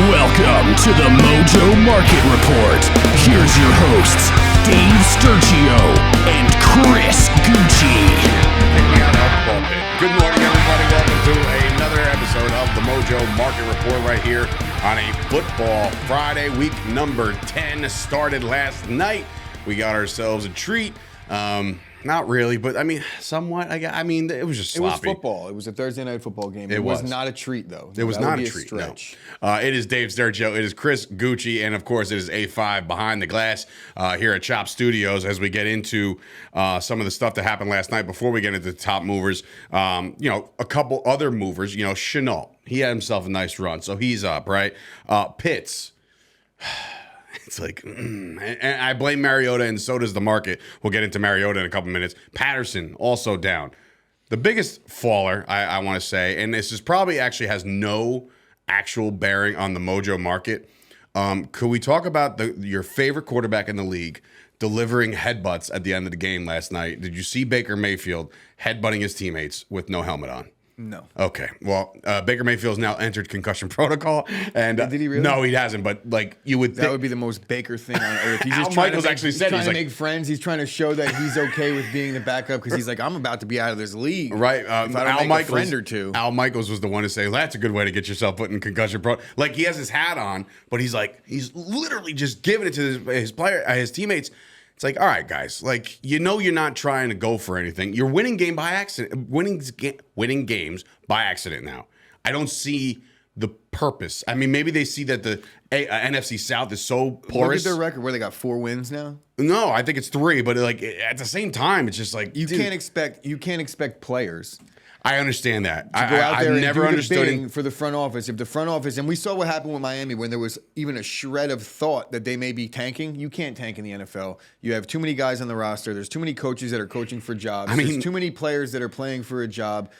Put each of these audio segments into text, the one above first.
Welcome to the Mojo Market Report. Here's your hosts, Dave Sturcio and Chris Gucci. Good morning, everybody. Welcome to another episode of the Mojo Market Report right here on a Football Friday. Week number 10 started last night. We got ourselves a treat. Not really, but I mean, somewhat. I mean, it was just sloppy. It was football. It was a Thursday night football game. It was not a treat, though. It was not a treat. No. It is Dave Sturcio. It is Chris Gucci, and of course, it is A5 behind the glass here at Chop Studios. As we get into some of the stuff that happened last night, before we get into the top movers, a couple other movers. Chenault, he had himself a nice run, so he's up, right? Pitts. It's like, and I blame Mariota, and so does the market. We'll get into Mariota in a couple minutes. Patterson also down. The biggest faller, I want to say, and this is probably actually has no actual bearing on the Mojo market. Could we talk about your favorite quarterback in the league delivering headbutts at the end of the game last night? Did you see Baker Mayfield headbutting his teammates with no helmet on? No. Okay. Well, Baker Mayfield's now entered concussion protocol, and did he really? No, he hasn't. But like you would, that would be the most Baker thing on earth. He's Al just trying Michaels to make, actually he's said trying he's to like, make friends. He's trying to show that he's okay with being the backup because he's like, I'm about to be out of this league. Right. If I don't Al make Michaels, a friend or two. Al Michaels was the one to say, well, that's a good way to get yourself put in concussion pro. Like he has his hat on, but he's literally just giving it to his teammates. It's like, all right, guys, like, you're not trying to go for anything. You're winning games by accident now. I don't see the purpose. I mean, maybe they see that the NFC South is so porous. Look at their record where they got 4 wins now. No, I think it's 3, but like at the same time, it's just like you can't expect players. I understand that. Go out there I never understood for the front office. If the front office, and we saw what happened with Miami when there was even a shred of thought that they may be tanking. You can't tank in the NFL. You have too many guys on the roster. There's too many coaches that are coaching for jobs. There's too many players that are playing for a job.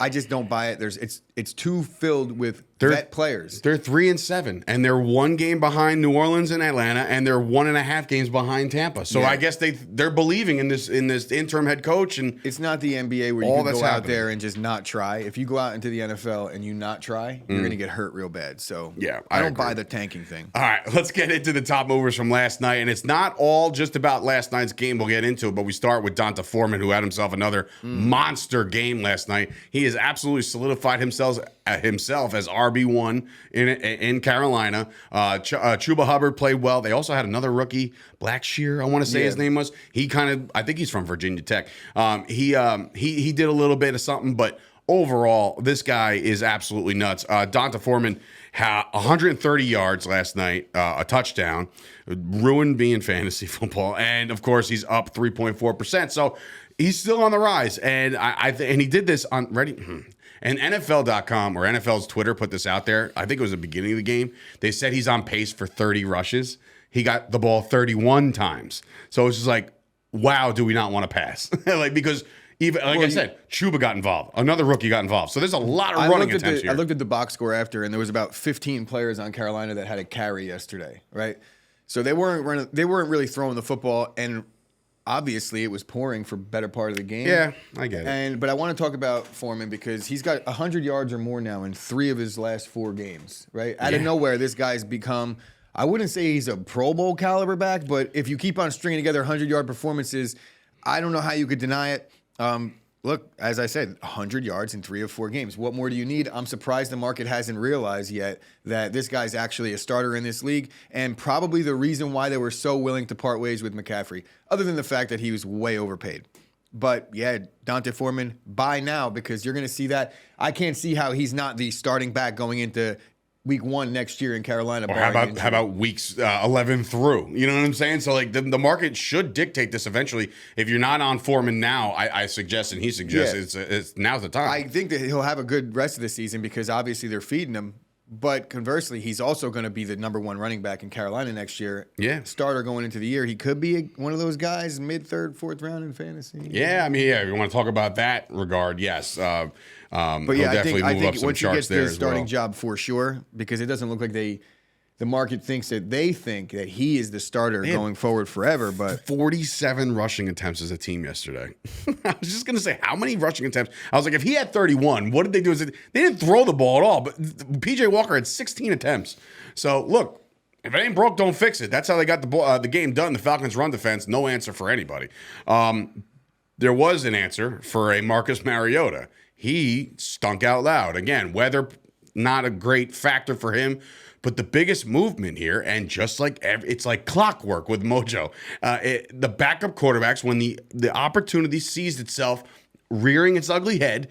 I just don't buy it. It's too filled with vet players. They're 3-7, and they're 1 game behind New Orleans and Atlanta, and they're 1.5 games behind Tampa. So yeah. I guess they're believing in this interim head coach, and it's not the NBA where you can go out there and just not try. If you go out into the NFL and you not try, you're going to get hurt real bad. So yeah, I don't buy the tanking thing. All right, let's get into the top movers from last night, and it's not all just about last night's game. We'll get into it, but we start with D'Onta Foreman, who had himself another monster game last night. He has absolutely solidified himself as RB1 in Carolina. Chuba Hubbard played well. They also had another rookie, Blackshear, I want to say his name was. I think he's from Virginia Tech. He did a little bit of something, but overall, this guy is absolutely nuts. D'Onta Foreman had 130 yards last night, a touchdown, ruined me in fantasy football, and of course he's up 3.4%. So he's still on the rise, and and he did this on ready. And NFL.com or NFL's Twitter put this out there. I think it was the beginning of the game. They said he's on pace for 30 rushes. He got the ball 31 times. So it's just like, wow, do we not want to pass? Because even I said, Chuba got involved. Another rookie got involved. So there's a lot of running attempts here. I looked at the box score after, and there was about 15 players on Carolina that had a carry yesterday, right? So they weren't really throwing the football, and obviously, it was pouring for better part of the game. Yeah, I get it. But I want to talk about Foreman because he's got 100 yards or more now in 3 of his last 4 games, right? Out of nowhere, this guy's become, I wouldn't say he's a Pro Bowl caliber back, but if you keep on stringing together 100-yard performances, I don't know how you could deny it. Look, as I said, 100 yards in 3 of 4 games. What more do you need? I'm surprised the market hasn't realized yet that this guy's actually a starter in this league, and probably the reason why they were so willing to part ways with McCaffrey, other than the fact that he was way overpaid. But yeah, D'Onta Foreman, buy now because you're going to see that. I can't see how he's not the starting back going into Week 1 next year in Carolina. Or how about weeks 11 through? You know what I'm saying? So like the market should dictate this eventually. If you're not on Foreman now, I suggest and he suggests it's now's the time. I think that he'll have a good rest of the season because obviously they're feeding him. But conversely, he's also going to be the number 1 running back in Carolina next year. Yeah. Starter going into the year. He could be one of those guys mid-3rd, 4th round in fantasy. Yeah, I mean, if you want to talk about that regard, yes. But yeah, I think once he gets the starting well. job for sure, because it doesn't look like they the market thinks that he is the starter going forward forever. But 47 rushing attempts as a team yesterday. I was just going to say, how many rushing attempts? I was like, if he had 31, what did they do? They didn't throw the ball at all, but PJ Walker had 16 attempts. So, look, if it ain't broke, don't fix it. That's how they got the game done. The Falcons' run defense, no answer for anybody. There was an answer for a Marcus Mariotta. He stunk out loud. Again, weather, not a great factor for him. But the biggest movement here, and just like it's like clockwork with Mojo, the backup quarterbacks, when the opportunity seized itself, rearing its ugly head,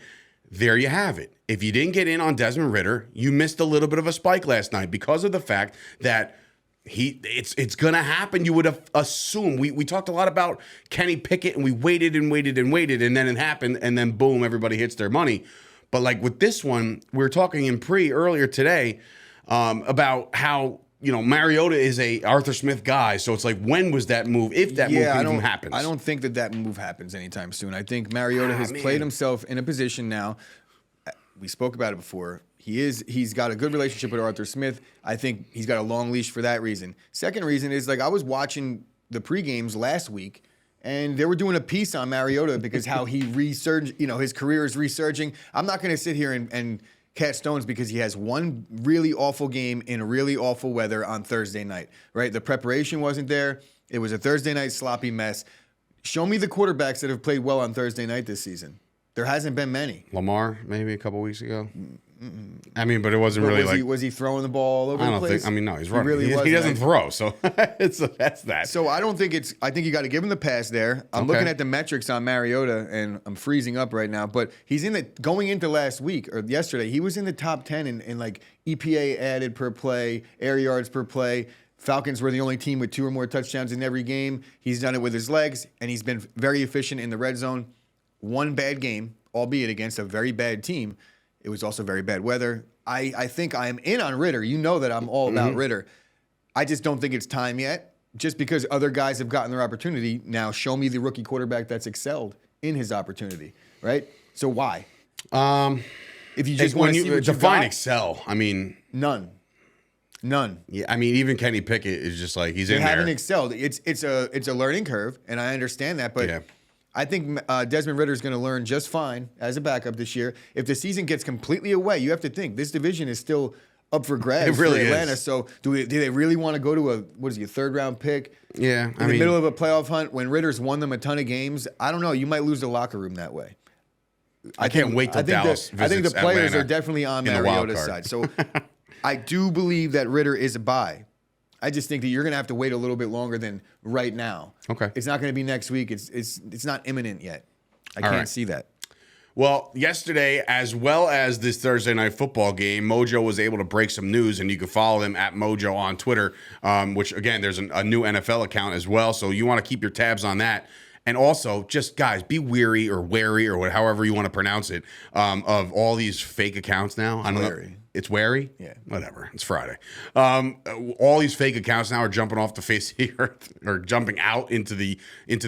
there you have it. If you didn't get in on Desmond Ridder, you missed a little bit of a spike last night because of the fact that it's gonna happen. You would have assumed. We talked a lot about Kenny Pickett, and we waited and waited and waited, and then it happened, and then boom, everybody hits their money. But like with this one, we were talking in earlier today. About how, Mariota is a Arthur Smith guy. So it's like, when was that move, if that move even happens? I don't think that move happens anytime soon. I think Mariota has played himself in a position now. We spoke about it before. He's got a good relationship with Arthur Smith. I think he's got a long leash for that reason. Second reason is, like, I was watching the pre-games last week, and they were doing a piece on Mariota because how he resurged, his career is resurging. I'm not going to sit here and cast stones because he has one really awful game in really awful weather on Thursday night, right? The preparation wasn't there. It was a Thursday night sloppy mess. Show me the quarterbacks that have played well on Thursday night this season. There hasn't been many. Lamar, maybe a couple weeks ago. I mean, but it wasn't really was he throwing the ball all over the place? No, he's running. He doesn't throw, so that's that. So I think you got to give him the pass there. I'm looking at the metrics on Mariota, and I'm freezing up right now. But he's going into last week or yesterday, he was in the top 10 in like EPA added per play, air yards per play. Falcons were the only team with 2 or more touchdowns in every game. He's done it with his legs, and he's been very efficient in the red zone. One bad game, albeit against a very bad team. It was also very bad weather. I think I am in on Ridder. You know that I'm all about Ridder. I just don't think it's time yet. Just because other guys have gotten their opportunity, now show me the rookie quarterback that's excelled in his opportunity, right? So why? If you just want to define excel, I mean none. Yeah, I mean even Kenny Pickett is just like he's in there. They haven't excelled. It's a learning curve, and I understand that, but. Yeah. I think Desmond Ridder is going to learn just fine as a backup this year. If the season gets completely away, you have to think this division is still up for grabs for Atlanta. Is. So do they really want to go to a 3rd-round pick? Yeah, in the middle of a playoff hunt when Ridder's won them a ton of games. I don't know. You might lose the locker room that way. I can't wait till Dallas visits I think the players Atlanta are definitely on Mariota's side. So I do believe that Ridder is a buy. I just think that you're going to have to wait a little bit longer than right now. Okay. It's not going to be next week. It's not imminent yet. I can't see that. Well, yesterday, as well as this Thursday night football game, Mojo was able to break some news, and you can follow them at Mojo on Twitter, which, again, there's a new NFL account as well, so you want to keep your tabs on that. And also, just, guys, be wary or however you want to pronounce it, of all these fake accounts now. I don't know. It's wary? Yeah. Whatever. It's Friday. All these fake accounts now are jumping off the face of the earth or jumping out into the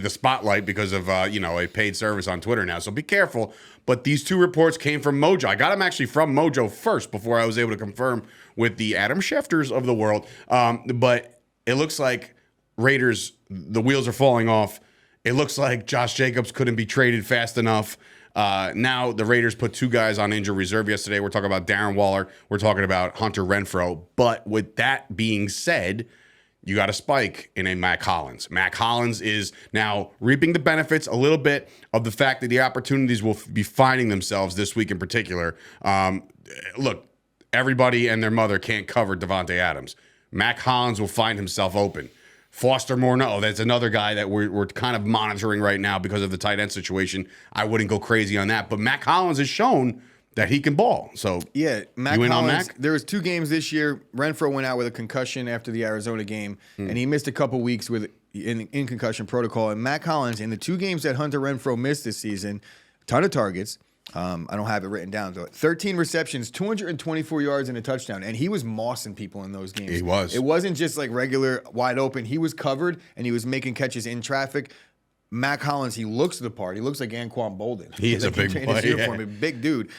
spotlight because of a paid service on Twitter now. So be careful. But these 2 reports came from Mojo. I got them actually from Mojo first before I was able to confirm with the Adam Schefters of the world. But it looks like Raiders, the wheels are falling off. It looks like Josh Jacobs couldn't be traded fast enough. Now the Raiders put 2 guys on injured reserve yesterday. We're talking about Darren Waller. We're talking about Hunter Renfrow. But with that being said, you got a spike in a Mac Hollins. Mac Hollins is now reaping the benefits a little bit of the fact that the opportunities will be finding themselves this week in particular. Look, everybody and their mother can't cover Devontae Adams. Mac Hollins will find himself open. Foster Morneau, that's another guy that we're kind of monitoring right now because of the tight end situation. I wouldn't go crazy on that. But Mac Hollins has shown that he can ball. So yeah, Mac Hollins, there was 2 games this year. Renfrow went out with a concussion after the Arizona game, and he missed a couple weeks in concussion protocol. And Mac Hollins, in the 2 games that Hunter Renfrow missed this season, ton of targets. I don't have it written down, though. 13 receptions, 224 yards, and a touchdown. And he was mossing people in those games. He was. It wasn't just like regular wide open. He was covered, and he was making catches in traffic. Mac Hollins, he looks the part. He looks like Anquan Bolden. He is a big boy. A big dude.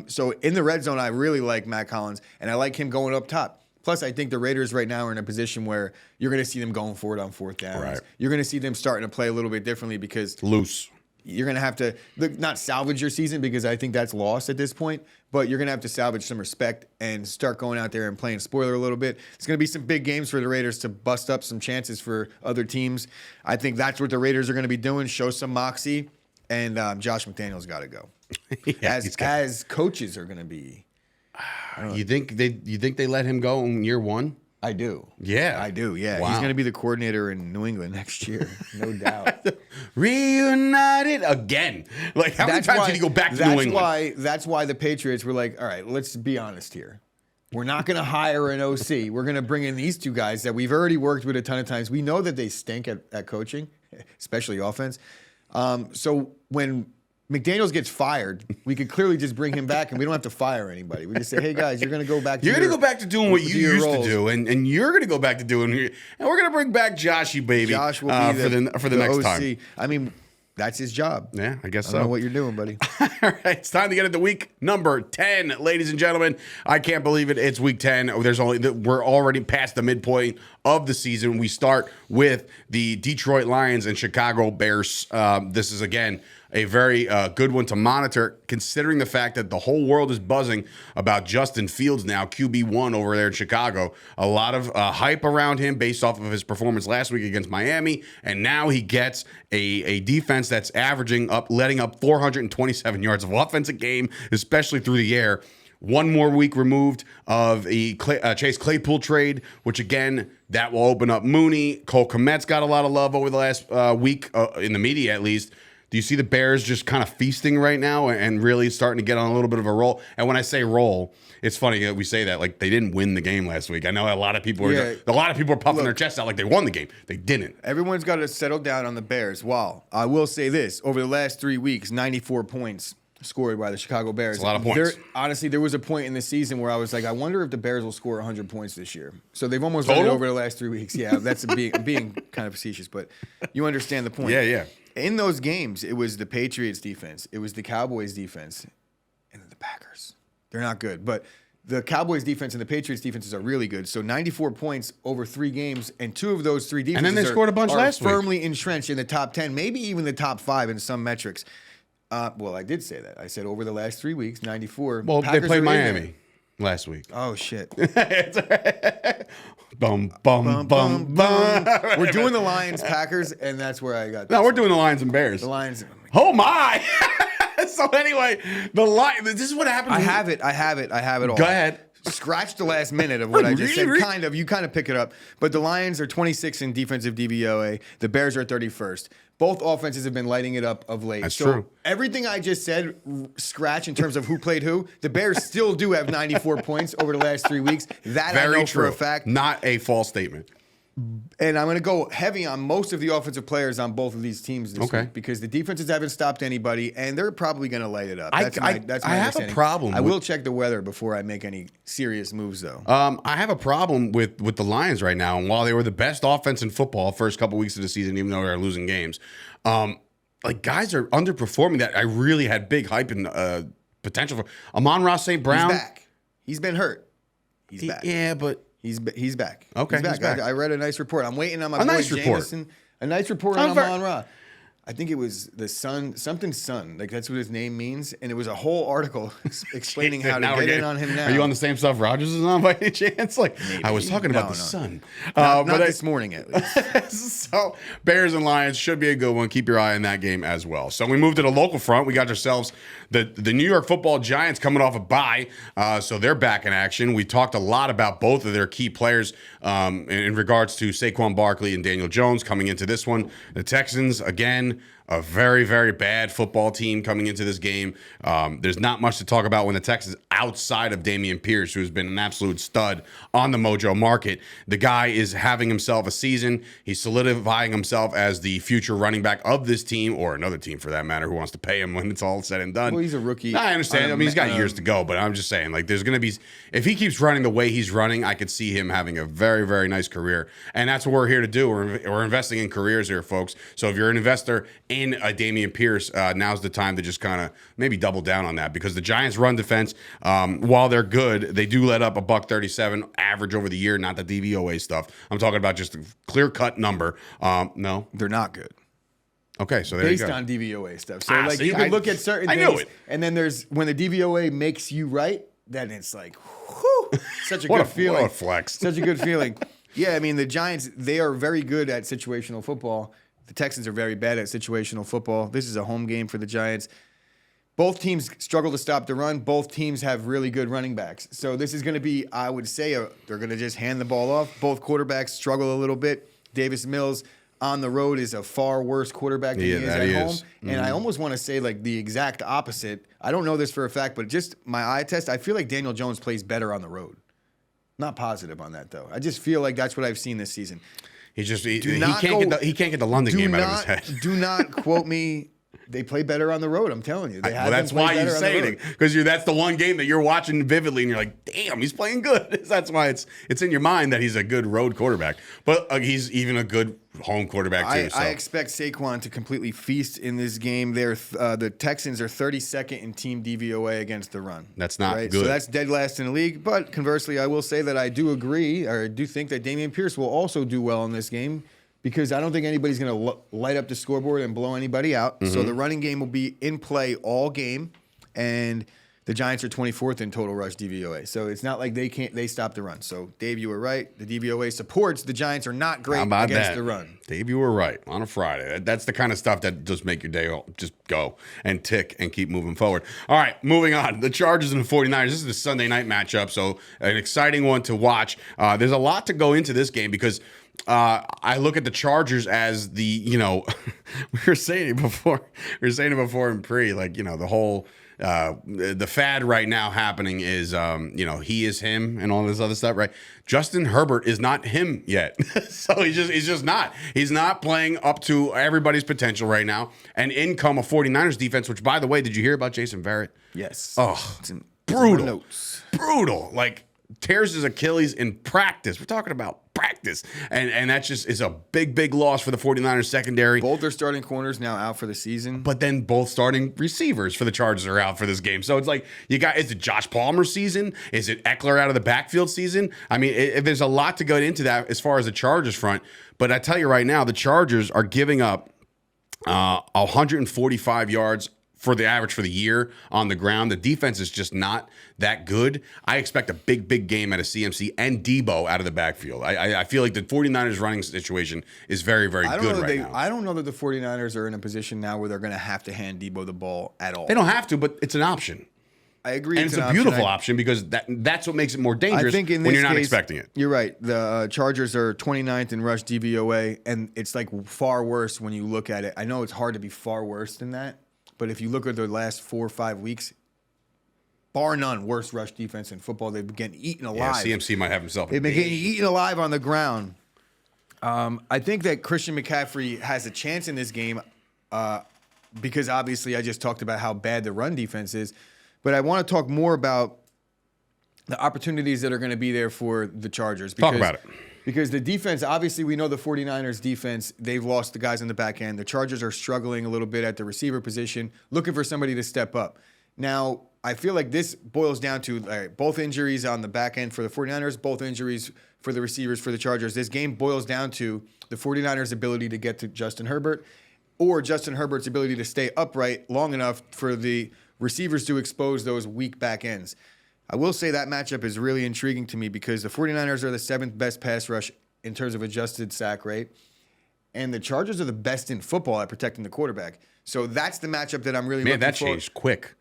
So in the red zone, I really like Mac Hollins, and I like him going up top. Plus, I think the Raiders right now are in a position where you're going to see them going for it on fourth downs. Right. You're going to see them starting to play a little bit differently because Loose. you're going to have to not salvage your season because I think that's lost at this point, but you're going to have to salvage some respect and start going out there and playing spoiler a little bit. It's going to be some big games for the Raiders to bust up some chances for other teams. I think that's what the Raiders are going to be doing, show some moxie, and Josh McDaniels got to go. Yeah, as coaches are going to be. You think they let him go in year one? I do. Yeah. I do, yeah. Wow. He's going to be the coordinator in New England next year, no doubt. Reunited again. Like, how many times did he go back to New England? That's why the Patriots were like, all right, let's be honest here. We're not going to hire an OC. We're going to bring in these two guys that we've already worked with a ton of times. We know that they stink at coaching, especially offense. So when McDaniels gets fired, we could clearly just bring him back, and we don't have to fire anybody. We just say, "Hey guys, you're going to go back. You're going to go back to doing what you used to do, and you're going to go back to doing. And we're going to bring back Joshy, baby. Josh will be for the next OC. time. I mean, that's his job. Yeah, I guess I so. don't know what you're doing, buddy. All right, it's time to get into week number 10, ladies and gentlemen. I can't believe it. It's week 10. We're already past the midpoint of the season. We start with the Detroit Lions and Chicago Bears. This is again a very good one to monitor, considering the fact that the whole world is buzzing about Justin Fields now, QB1 over there in Chicago. A lot of hype around him based off of his performance last week against Miami, and now he gets a defense that's letting up 427 yards of offense a game, especially through the air. One more week removed of a Chase Claypool trade, which again, that will open up Mooney. Cole Kmet's got a lot of love over the last week, in the media at least. Do you see the Bears just kind of feasting right now and really starting to get on a little bit of a roll? And when I say roll, it's funny that we say that like they didn't win the game last week. I know a lot of people are puffing their chests out like they won the game. They didn't. Everyone's got to settle down on the Bears. Well, I will say this: over the last 3 weeks, 94 points scored by the Chicago Bears. That's a lot of points. Honestly, there was a point in the season where I was like, I wonder if the Bears will score 100 points this year. So they've almost done it over the last 3 weeks. Yeah, that's being kind of facetious, but you understand the point. Yeah. In those games, it was the Patriots defense, it was the Cowboys defense, and the Packers. They're not good, but the Cowboys defense and the Patriots defenses are really good. So 94 points over 3 games, and 2 of those 3 defenses and then they scored a bunch last week. Firmly entrenched in the top 10, maybe even the top 5 in some metrics. Well, I did say that. I said over the last 3 weeks, 94. Well, Packers they played Miami last week. Oh, shit. Bum, bum, bum, bum. We're doing the Lions, Packers, and that's where I got No, we're doing the Lions and Bears. the Lions. Oh, my. So, anyway, this is what happens. I have it all. Go ahead. Scratch the last minute of what I just said. You kind of pick it up. But the Lions are 26 in defensive DVOA. The Bears are 31st. Both offenses have been lighting it up of late. That's true. Everything I just said, scratch in terms of who played who. The Bears still do have 94 points over the last 3 weeks. That Very I know true. for a fact. Not a false statement. And I'm going to go heavy on most of the offensive players on both of these teams this week because the defenses haven't stopped anybody, and they're probably going to light it up. That's my I have a problem. I will check the weather before I make any serious moves, though. I have a problem with the Lions right now. And while they were the best offense in football first couple weeks of the season, even though they were losing games, like guys are underperforming that I really had big hype and potential for. Amon-Ra St. Brown. He's back. He's been hurt. He's back. Yeah, but he's back. Okay, he's back. I read a nice report. I'm waiting on my boy nice report. Jameson. A nice report on Amon-Ra. I think it was the Sun, something Sun. Like that's what his name means, and it was a whole article explaining how to get in on him now. Are you on the same stuff Rogers is on by any chance? Like maybe. I was talking about the Sun. Not this morning at least. So Bears and Lions should be a good one. Keep your eye on that game as well. So we moved to the local front. We got ourselves the New York Football Giants coming off a bye, so they're back in action. We talked a lot about both of their key players in regards to Saquon Barkley and Daniel Jones coming into this one. The Texans again. A very, very bad football team coming into this game. There's not much to talk about when the Texans, outside of Dameon Pierce, who's been an absolute stud on the Mojo Market. The guy is having himself a season. He's solidifying himself as the future running back of this team, or another team for that matter, who wants to pay him when it's all said and done. Well, he's a rookie. I understand. I mean, he's got years to go, but I'm just saying, like, there's going to be, if he keeps running the way he's running, I could see him having a very, very nice career. And that's what we're here to do. We're investing in careers here, folks. So if you're an investor in Dameon Pierce, now's the time to just kind of maybe double down on that, because the Giants' run defense, while they're good, they do let up a $137 average over the year, not the DVOA stuff. I'm talking about just a clear-cut number. No? They're not good. Okay, so there you go. Based on DVOA stuff. So, see, you can look at certain things. I knew it. And then there's, when the DVOA makes you right, then it's like, whew, such a good feeling. What a flex. Such a good feeling. Yeah, I mean, the Giants, they are very good at situational football. The Texans are very bad at situational football. This is a home game for the Giants. Both teams struggle to stop the run. Both teams have really good running backs. So this is going to be, I would say, they're going to just hand the ball off. Both quarterbacks struggle a little bit. Davis Mills on the road is a far worse quarterback than he is at home. Mm-hmm. And I almost want to say like the exact opposite. I don't know this for a fact, but just my eye test, I feel like Daniel Jones plays better on the road. Not positive on that, though. I just feel like that's what I've seen this season. He can't get the London game out of his head. Do not quote me. They play better on the road. I'm telling you. That's why you say it, because that's the one game that you're watching vividly, and you're like, "Damn, he's playing good." That's why it's in your mind that he's a good road quarterback, but he's even a good home quarterback too. I expect Saquon to completely feast in this game. The Texans are 32nd in team DVOA against the run. That's not good. So that's dead last in the league. But conversely, I will say that I do agree, or I do think that Dameon Pierce will also do well in this game, because I don't think anybody's going to light up the scoreboard and blow anybody out. Mm-hmm. So the running game will be in play all game, and the Giants are 24th in total rush DVOA. So it's not like they stop the run. So Dave, you were right. The DVOA supports the Giants are not great against the run. Dave, you were right on a Friday. That's the kind of stuff that just make your day just go and tick and keep moving forward. All right, moving on. The Chargers and the 49ers. This is the Sunday night matchup, so an exciting one to watch. There's a lot to go into this game, because I look at the Chargers as the, we were saying it before in pre, like, the whole, the fad right now happening is, he is him and all this other stuff, right? Justin Herbert is not him yet. So he's just not. He's not playing up to everybody's potential right now. And in come a 49ers defense, which, by the way, did you hear about Jason Verrett? Yes. Oh, brutal. Brutal. Like, tears his Achilles in practice. We're talking about practice. And that just is a big, big loss for the 49ers secondary. Both their starting corners now out for the season. But then both starting receivers for the Chargers are out for this game. So it's like, is it Josh Palmer season? Is it Eckler out of the backfield season? I mean, there's a lot to go into that as far as the Chargers front. But I tell you right now, the Chargers are giving up 145 yards for the average for the year on the ground. The defense is just not that good. I expect a big, big game out of CMC and Debo out of the backfield. I feel like the 49ers running situation is very, very good right now. I don't know that the 49ers are in a position now where they're going to have to hand Debo the ball at all. They don't have to, but it's an option. I agree. And it's a beautiful option, because that's what makes it more dangerous when you're not expecting it. You're right. The Chargers are 29th in rush DVOA, and it's like far worse when you look at it. I know it's hard to be far worse than that, but if you look at their last 4 or 5 weeks, bar none, worst rush defense in football. They've been getting eaten alive. Yeah, CMC might have himself. They've been getting eaten alive on the ground. I think that Christian McCaffrey has a chance in this game, because obviously I just talked about how bad the run defense is. But I want to talk more about the opportunities that are going to be there for the Chargers. Talk about it. Because the defense, obviously we know the 49ers defense, they've lost the guys on the back end. The Chargers are struggling a little bit at the receiver position, looking for somebody to step up. Now, I feel like this boils down to both injuries on the back end for the 49ers, both injuries for the receivers for the Chargers. This game boils down to the 49ers' ability to get to Justin Herbert, or Justin Herbert's ability to stay upright long enough for the receivers to expose those weak back ends. I will say that matchup is really intriguing to me, because the 49ers are the 7th best pass rush in terms of adjusted sack rate, and the Chargers are the best in football at protecting the quarterback. So that's the matchup that I'm really looking for. Man, that changed quick.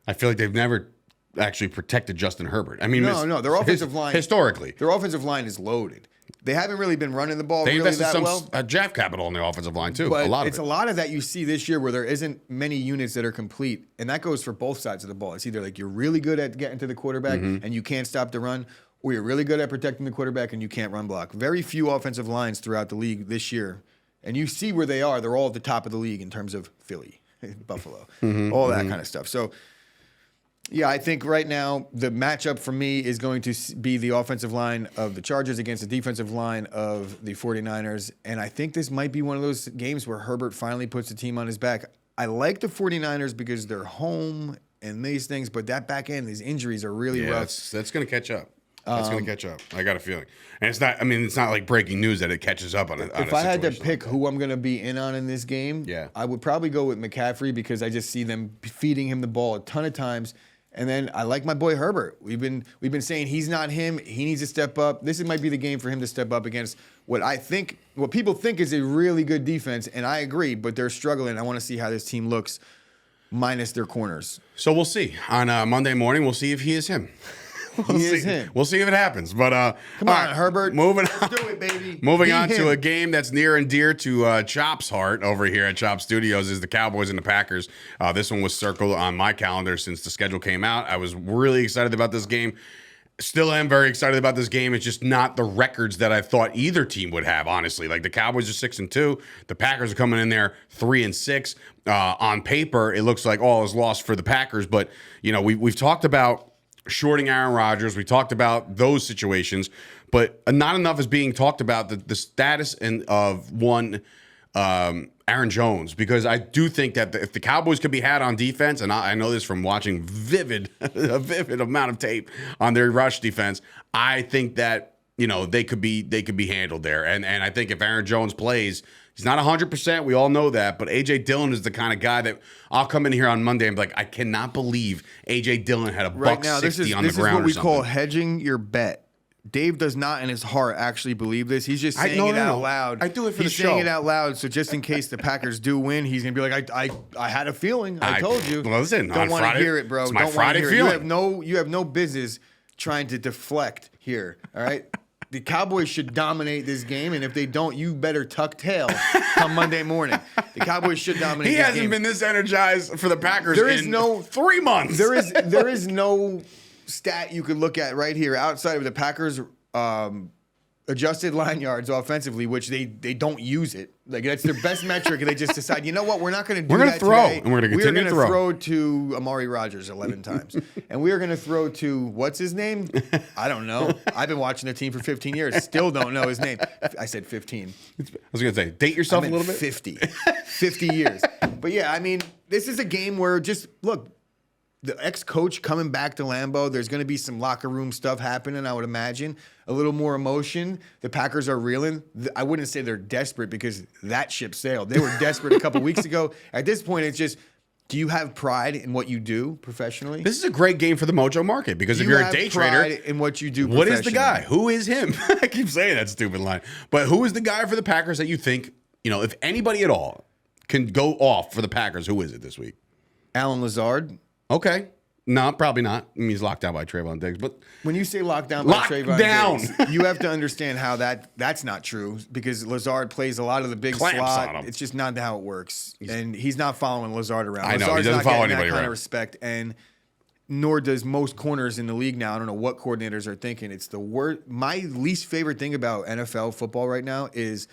I feel like they've never actually protected Justin Herbert. I mean, no, their offensive line historically, their offensive line is loaded. They haven't really been running the ball they really that well. They invested some draft capital in their offensive line too. But a lot of that you see this year, where there isn't many units that are complete, and that goes for both sides of the ball. It's either like you're really good at getting to the quarterback and you can't stop the run, or you're really good at protecting the quarterback and you can't run block. Very few offensive lines throughout the league this year, and you see where they are. They're all at the top of the league in terms of Philly, Buffalo, all that kind of stuff. So Yeah, I think right now the matchup for me is going to be the offensive line of the Chargers against the defensive line of the 49ers. And I think this might be one of those games where Herbert finally puts the team on his back. I like the 49ers because they're home and these things, but that back end, these injuries are really rough. That's going to catch up. That's going to catch up. I got a feeling. And it's not, I mean, it's not like breaking news that it catches up on it. If I had to pick who I'm going to be in on in this game, I would probably go with McCaffrey because I just see them feeding him the ball a ton of times. And then I like my boy Herbert. We've been saying he's not him. He needs to step up. This might be the game for him to step up against what people think is a really good defense, and I agree, but they're struggling. I want to see how this team looks minus their corners. So we'll see. On Monday morning, we'll see if he is him. He is him. We'll see if it happens. But come on, Herbert. Moving on. Do it, baby. Moving on to a game that's near and dear to Chop's heart over here at Chop Studios is the Cowboys and the Packers. This one was circled on my calendar since the schedule came out. I was really excited about this game. Still am very excited about this game. It's just not the records that I thought either team would have, honestly. Like the Cowboys are 6-2. The Packers are coming in there 3-6. On paper, it looks like all is lost for the Packers. But, you know, we've talked about shorting Aaron Rodgers. We talked about those situations, but not enough is being talked about the status of one Aaron Jones, because I do think that if the Cowboys could be had on defense, and I know this from watching a vivid amount of tape on their rush defense, I think that, you know, they could be handled there. And I think if Aaron Jones plays, he's not 100%. We all know that. But A.J. Dillon is the kind of guy that I'll come in here on Monday and be like, I cannot believe A.J. Dillon had a right buck now, 60 on this the ground. This is what we call hedging your bet. Dave does not in his heart actually believe this. He's just saying it out loud. I do it for the show. He's saying it out loud, so just in case the Packers do win, he's going to be like, I had a feeling. I told you. Well, listen, don't want to hear it, bro. It's my don't Friday hear feeling. You have no business trying to deflect here, all right? The Cowboys should dominate this game, and if they don't, you better tuck tail come Monday morning. The Cowboys should dominate this game. He hasn't been this energized for the Packers in 3 months. There is no stat you could look at right here outside of the Packers adjusted line yards offensively, which they don't use it. Like that's their best metric, and they just decide, you know what, we're not going to do that. We're going to throw, today. and we're going to continue to throw. We're going to throw to Amari Rodgers 11 times, and we are going to throw to what's his name? I don't know. I've been watching the team for 15 years, still don't know his name. I said 15. I was going to say, date yourself a little bit. 50 years. But yeah, I mean, this is a game where just look. The ex-coach coming back to Lambeau, there's going to be some locker room stuff happening, I would imagine. A little more emotion. The Packers are reeling. I wouldn't say they're desperate because that ship sailed. They were desperate a couple weeks ago. At this point, it's just, do you have pride in what you do professionally? This is a great game for the Mojo Market because if you're a day trader, in what you do what is the guy? Who is him? I keep saying that stupid line. But who is the guy for the Packers that you think, you know, if anybody at all can go off for the Packers, who is it this week? Allen Lazard. Okay. No, probably not. I mean, he's locked down by Trayvon Diggs. But when you say locked down by Trayvon Diggs, you have to understand how that's not true because Lazard plays a lot of the big slot. It's just not how it works. And he's not following Lazard around. I know. Lazard's he doesn't follow anybody that kind around. of respect, and nor does most corners in the league now. I don't know what coordinators are thinking. It's the worst. My least favorite thing about NFL football right now is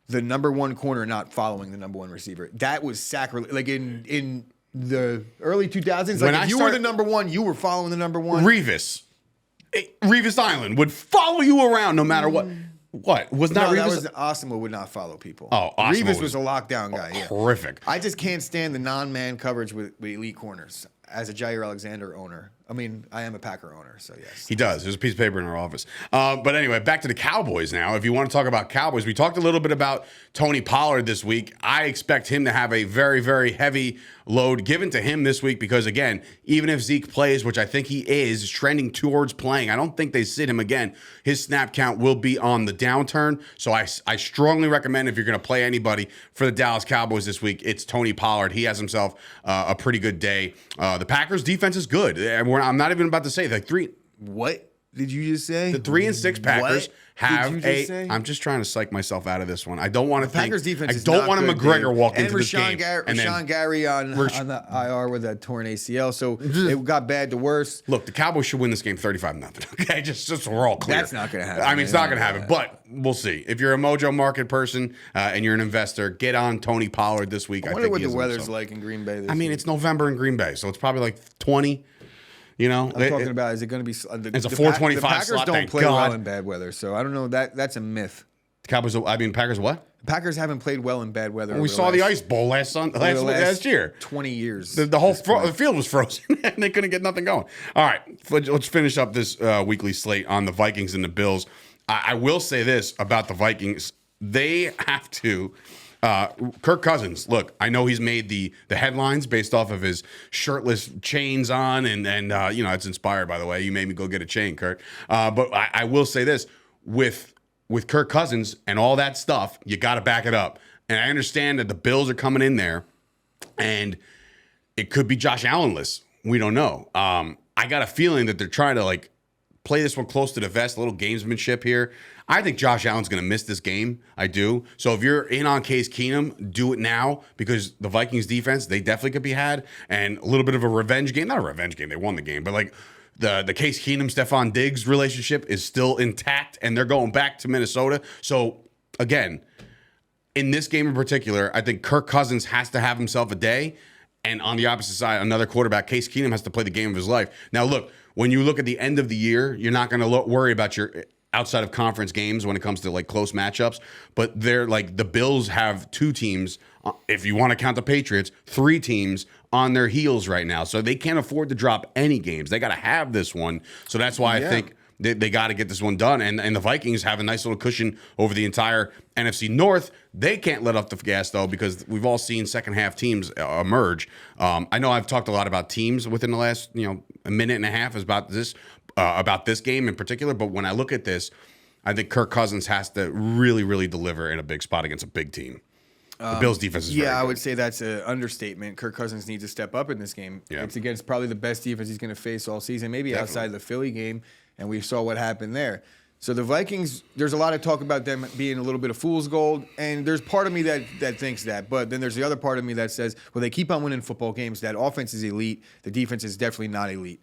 the number one corner not following the number one receiver. That was sacrilege. Like in the early 2000s, like if you were the number one, you were following the number one. Revis Island would follow you around no matter what. What was not Revis? That was Osimo would not follow people. Oh, Osimo Revis was a lockdown guy. Yeah. Horrific. I just can't stand the non-man coverage with elite corners. As a Jair Alexander owner, I mean, I am a Packer owner, so yes. He does. There's a piece of paper in our office. But anyway, back to the Cowboys now. If you want to talk about Cowboys, we talked a little bit about Tony Pollard this week. I expect him to have a very, very heavy load given to him this week because, again, even if Zeke plays, which I think he is trending towards playing, I don't think they sit him again. His snap count will be on the downturn. So I strongly recommend if you're going to play anybody for the Dallas Cowboys this week, it's Tony Pollard. He has himself a pretty good day. The Packers defense is good. I'm not even about to say like three. What did you just say? The 3-6 Packers have say? I'm just trying to psych myself out of this one. I don't want to think. Packers defense. I don't want a McGregor walk into this game. And Rashawn Gary on the IR with that torn ACL, so it got bad to worse. Look, the Cowboys should win this game 35-0. Okay, just we're all clear. That's not going to happen. I mean, it's not going to happen, but we'll see. If you're a Mojo Market person and you're an investor, get on Tony Pollard this week. I wonder what the weather's like in Green Bay. I mean, it's November in Green Bay, so it's probably like 20. You know, I'm talking about, is it going to be? It's a 425 The Packers slot. don't play well in bad weather, so I don't know. That's a myth. Cowboys. I mean, Packers. What? The Packers haven't played well in bad weather. We saw the Ice Bowl last year. 20 years. The whole the field was frozen, and they couldn't get nothing going. All right, let's finish up this weekly slate on the Vikings and the Bills. I will say this about the Vikings: they have to. Kirk Cousins, look, I know he's made the headlines based off of his shirtless chains on, and it's inspired, by the way. You made me go get a chain, Kirk. But I will say this, with Kirk Cousins and all that stuff, you got to back it up. And I understand that the Bills are coming in there, and it could be Josh Allen-less. We don't know. I got a feeling that they're trying to play this one close to the vest, a little gamesmanship here. I think Josh Allen's going to miss this game. I do. So if you're in on Case Keenum, do it now, because the Vikings defense, they definitely could be had. And a little bit of a revenge game. Not a revenge game. They won the game. But the Case Keenum, Stephon Diggs relationship is still intact, and they're going back to Minnesota. So again, in this game in particular, I think Kirk Cousins has to have himself a day. And on the opposite side, another quarterback, Case Keenum, has to play the game of his life. Now, look, when you look at the end of the year, you're not going to worry about your outside of conference games when it comes to close matchups. But they're the Bills have two teams, if you want to count the Patriots, three teams on their heels right now. So they can't afford to drop any games. They got to have this one. So that's why I think they got to get this one done. And the Vikings have a nice little cushion over the entire NFC North. They can't let off the gas, though, because we've all seen second half teams emerge. I know I've talked a lot about teams within the last a minute and a half about this game in particular. But when I look at this, I think Kirk Cousins has to really, really deliver in a big spot against a big team. The Bills' defense is very good. I would say that's an understatement. Kirk Cousins needs to step up in this game. Yeah. It's against probably the best defense he's going to face all season, maybe outside the Philly game, and we saw what happened there. So the Vikings, there's a lot of talk about them being a little bit of fool's gold, and there's part of me that thinks that. But then there's the other part of me that says, well, they keep on winning football games. That offense is elite. The defense is definitely not elite.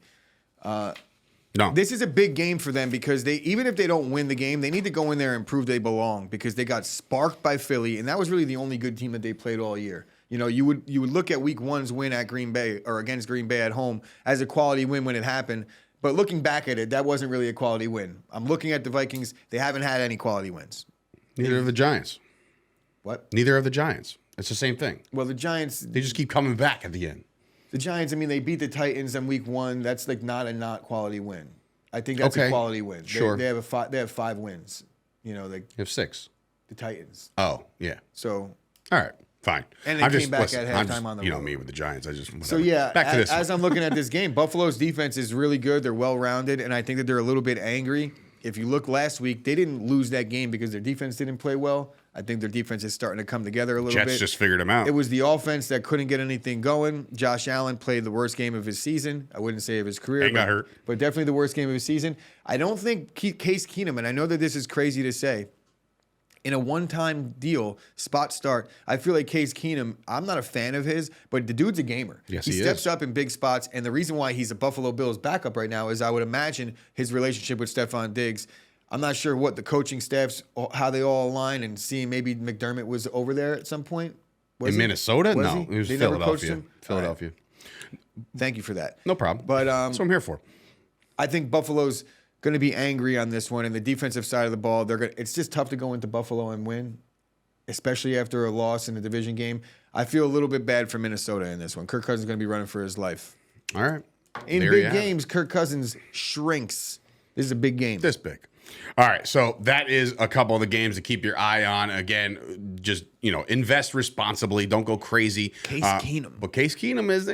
No. This is a big game for them because even if they don't win the game, they need to go in there and prove they belong, because they got sparked by Philly, and that was really the only good team that they played all year. You would look at Week 1's win at Green Bay or against Green Bay at home as a quality win when it happened. But looking back at it, that wasn't really a quality win. I'm looking at the Vikings. They haven't had any quality wins. Neither have the Giants. What? Neither have the Giants. It's the same thing. Well, the Giants... They just keep coming back at the end. The Giants, they beat the Titans in Week 1. That's not quality win. I think that's a quality win. Sure. They have 5 wins. They have 6. The Titans. Oh, yeah. So... All right. Fine. And they came back at halftime on the road. Me with the Giants. Whatever. So, yeah, back to this as I'm looking at this game, Buffalo's defense is really good. They're well-rounded, and I think that they're a little bit angry. If you look last week, they didn't lose that game because their defense didn't play well. I think their defense is starting to come together a little bit. Jets just figured them out. It was the offense that couldn't get anything going. Josh Allen played the worst game of his season. I wouldn't say of his career. Got hurt. But definitely the worst game of his season. I don't think Case Keenum, and I know that this is crazy to say, in a one-time deal, spot start, I feel like Case Keenum, I'm not a fan of his, but the dude's a gamer. Yes, he steps up in big spots, and the reason why he's a Buffalo Bills backup right now is I would imagine his relationship with Stephon Diggs. I'm not sure what the coaching staffs, how they all align, and seeing maybe McDermott was over there at some point. In Minnesota? No, it was they Philadelphia. Philadelphia. Right. Thank you for that. No problem. But that's what I'm here for. I think Buffalo's going to be angry on this one, and the defensive side of the ball, it's just tough to go into Buffalo and win, especially after a loss in the division game. I feel a little bit bad for Minnesota in this one. Kirk Cousins is going to be running for his life. All right. In big games, Kirk Cousins shrinks. This is a big game. This big. All right, so that is a couple of the games to keep your eye on. Again, just, invest responsibly. Don't go crazy. Case Keenum. But Case Keenum is,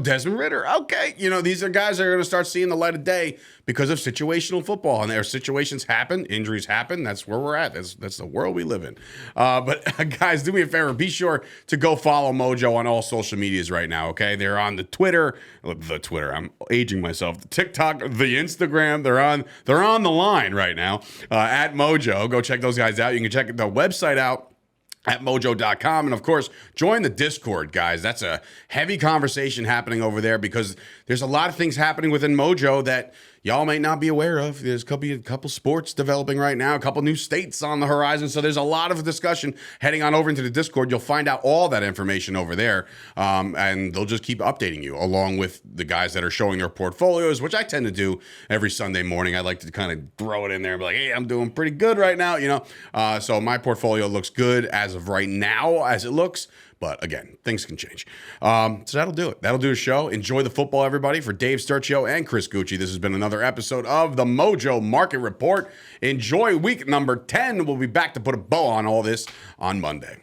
Desmond Ridder. Okay, these are guys that are going to start seeing the light of day because of situational football. And their situations happen. Injuries happen. That's where we're at. That's the world we live in. But, guys, do me a favor. Be sure to go follow Mojo on all social medias right now, okay? They're on the Twitter. I'm aging myself. The TikTok, the Instagram. They're on the line right now at Mojo. Go check those guys out. You can check the website out at mojo.com. And, of course, join the Discord, guys. That's a heavy conversation happening over there because there's a lot of things happening within Mojo that y'all might not be aware of. There's a couple sports developing right now, a couple new states on the horizon. So there's a lot of discussion heading on over into the Discord. You'll find out all that information over there. And they'll just keep updating you along with the guys that are showing their portfolios, which I tend to do every Sunday morning. I like to kind of throw it in there and be like, hey, I'm doing pretty good right now, So my portfolio looks good as of right now as it looks. But again, things can change. So that'll do it. That'll do a show. Enjoy the football, everybody. For Dave Sturchio and Chris Gucci, this has been another episode of the Mojo Market Report. Enjoy week number 10. We'll be back to put a bow on all this on Monday.